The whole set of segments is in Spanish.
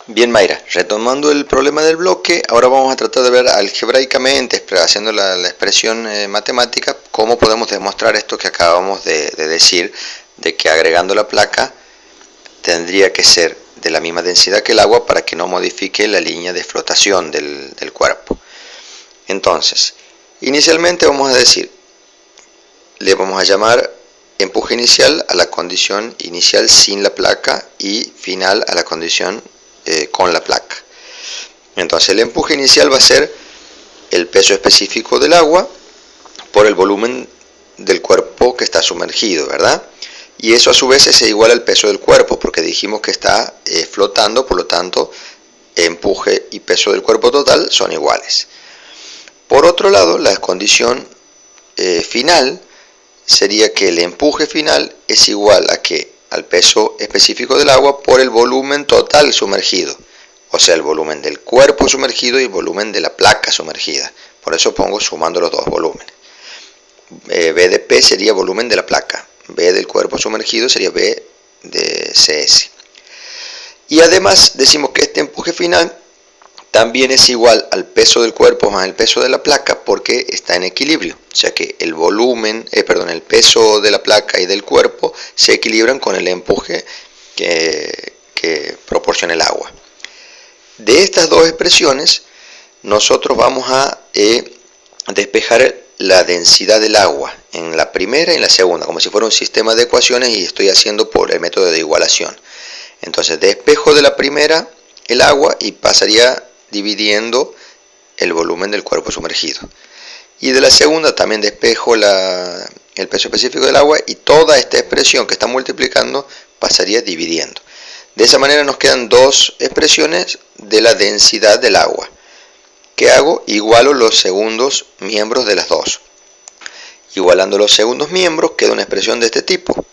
Bien, Mayra, retomando el problema del bloque, ahora vamos a tratar de ver algebraicamente, haciendo la expresión matemática, cómo podemos demostrar esto que acabamos de decir, de que agregando la placa tendría que ser de la misma densidad que el agua para que no modifique la línea de flotación del cuerpo. Entonces, inicialmente vamos a decir, le vamos a llamar empuje inicial a la condición inicial sin la placa y final a la condición con la placa. Entonces el empuje inicial va a ser el peso específico del agua por el volumen del cuerpo que está sumergido, ¿verdad? Y eso a su vez es igual al peso del cuerpo, porque dijimos que está flotando, por lo tanto empuje y peso del cuerpo total son iguales. Por otro lado, la condición final sería que el empuje final es igual a que al peso específico del agua por el volumen total sumergido, o sea, el volumen del cuerpo sumergido y el volumen de la placa sumergida. Por eso pongo sumando los dos volúmenes. B de P sería volumen de la placa, B del cuerpo sumergido sería B de CS. Y además decimos que este empuje final también es igual al peso del cuerpo más el peso de la placa porque está en equilibrio, o sea que el peso de la placa y del cuerpo se equilibran con el empuje que proporciona el agua. De estas dos expresiones nosotros vamos a despejar la densidad del agua en la primera y en la segunda, como si fuera un sistema de ecuaciones y estoy haciendo por el método de igualación. Entonces despejo de la primera el agua y pasaría dividiendo el volumen del cuerpo sumergido. Y de la segunda también despejo el peso específico del agua y toda esta expresión que está multiplicando pasaría dividiendo. De esa manera nos quedan dos expresiones de la densidad del agua. ¿Qué hago? Igualo los segundos miembros de las dos. Igualando los segundos miembros queda una expresión de este tipo.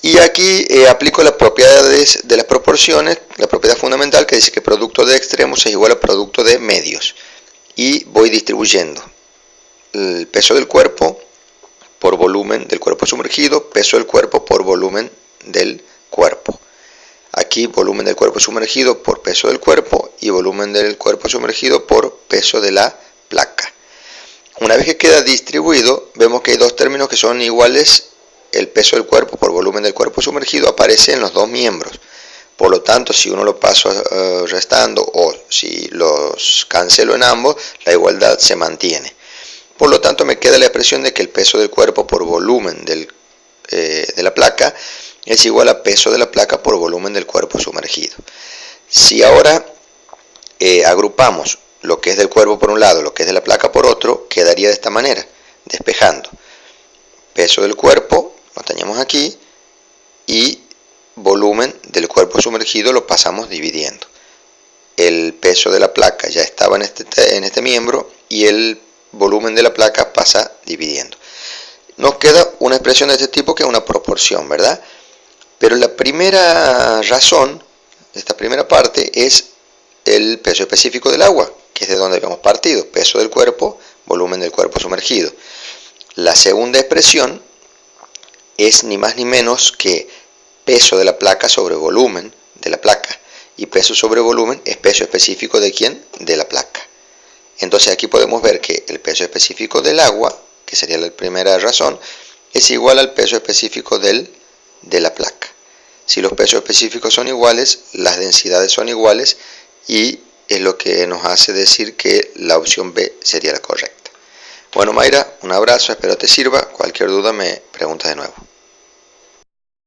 Y aquí aplico las propiedades de las proporciones, la propiedad fundamental que dice que producto de extremos es igual a producto de medios. Y voy distribuyendo el peso del cuerpo por volumen del cuerpo sumergido, peso del cuerpo por volumen del cuerpo. Aquí volumen del cuerpo sumergido por peso del cuerpo y volumen del cuerpo sumergido por peso de la placa. Una vez que queda distribuido, vemos que hay dos términos que son iguales. El peso del cuerpo por volumen del cuerpo sumergido aparece en los dos miembros. Por lo tanto, si uno lo paso restando o si los cancelo en ambos, la igualdad se mantiene. Por lo tanto, me queda la expresión de que el peso del cuerpo por volumen de la placa es igual a peso de la placa por volumen del cuerpo sumergido. Si ahora agrupamos lo que es del cuerpo por un lado, lo que es de la placa por otro, quedaría de esta manera, despejando. Peso del cuerpo lo tenemos aquí y volumen del cuerpo sumergido lo pasamos dividiendo. El peso de la placa ya estaba en este miembro y el volumen de la placa pasa dividiendo. Nos queda una expresión de este tipo que es una proporción, ¿verdad? Pero la primera razón, esta primera parte, es el peso específico del agua, que es de donde habíamos partido, peso del cuerpo, volumen del cuerpo sumergido. La segunda expresión es ni más ni menos que peso de la placa sobre volumen de la placa. Y peso sobre volumen es peso específico de ¿quién? De la placa. Entonces aquí podemos ver que el peso específico del agua, que sería la primera razón, es igual al peso específico de la placa. Si los pesos específicos son iguales, las densidades son iguales y es lo que nos hace decir que la opción B sería la correcta. Bueno, Mayra, un abrazo, espero te sirva. Cualquier duda me preguntas de nuevo.